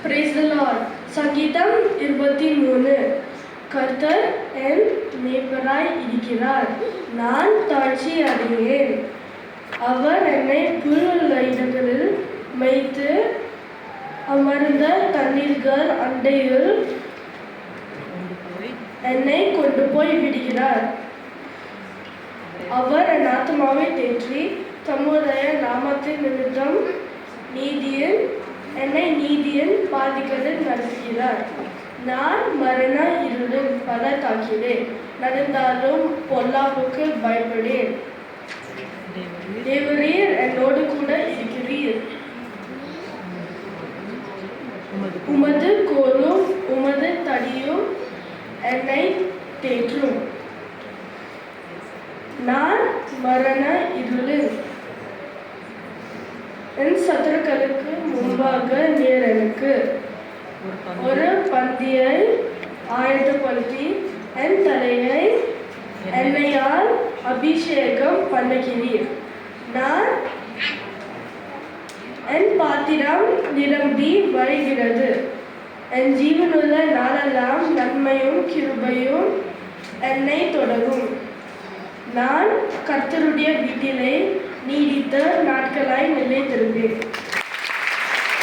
Praise the Lord. சங்கீதம் 23. கர்த்தர் என் மேய்ப்பராய் இருக்கிறார், நான் தாழ்ச்சி அடையேன். அவர் என்னை புல்லுள்ள இடங்களில் மேய்த்து அமர்ந்த தண்ணீர்கள் அண்டையில் என்னை கொண்டு போய் விடுகிறார். அவர் என் ஆத்மாவை தேற்றி தம்முடைய நாமத்தின் நிமித்தம் என்னை நீதியின் பாதைகளில் நடத்துகிறார். நான் மரண இருளின் பள்ளத்தாக்கிலே நடந்தாலும் பொல்லாப்புக்கு பயப்படேன். தேவரீர் என்னோடு கூட இருக்கிறீர். உமது கோலும் உமது தடியும் என்னை தேற்றும். நான் மரண இருளில் என் சத்துருக்களுக்கு முன்பாக நீர் எனக்கு ஒரு பந்தியை ஆயத்தப்படுத்தி என் தலையை எண்ணெயால் அபிஷேகம் பண்ணுகிறீர். நான் என் பாத்திரம் நிரம்பி வருகிறது. என் ஜீவனுள்ள நாளெல்லாம் நன்மையும் கிருபையும் என்னை தொடரும். நான் கர்த்தருடைய வீட்டிலே நீடித்த நாட்களாய் நிலைத்திருப்பேன்.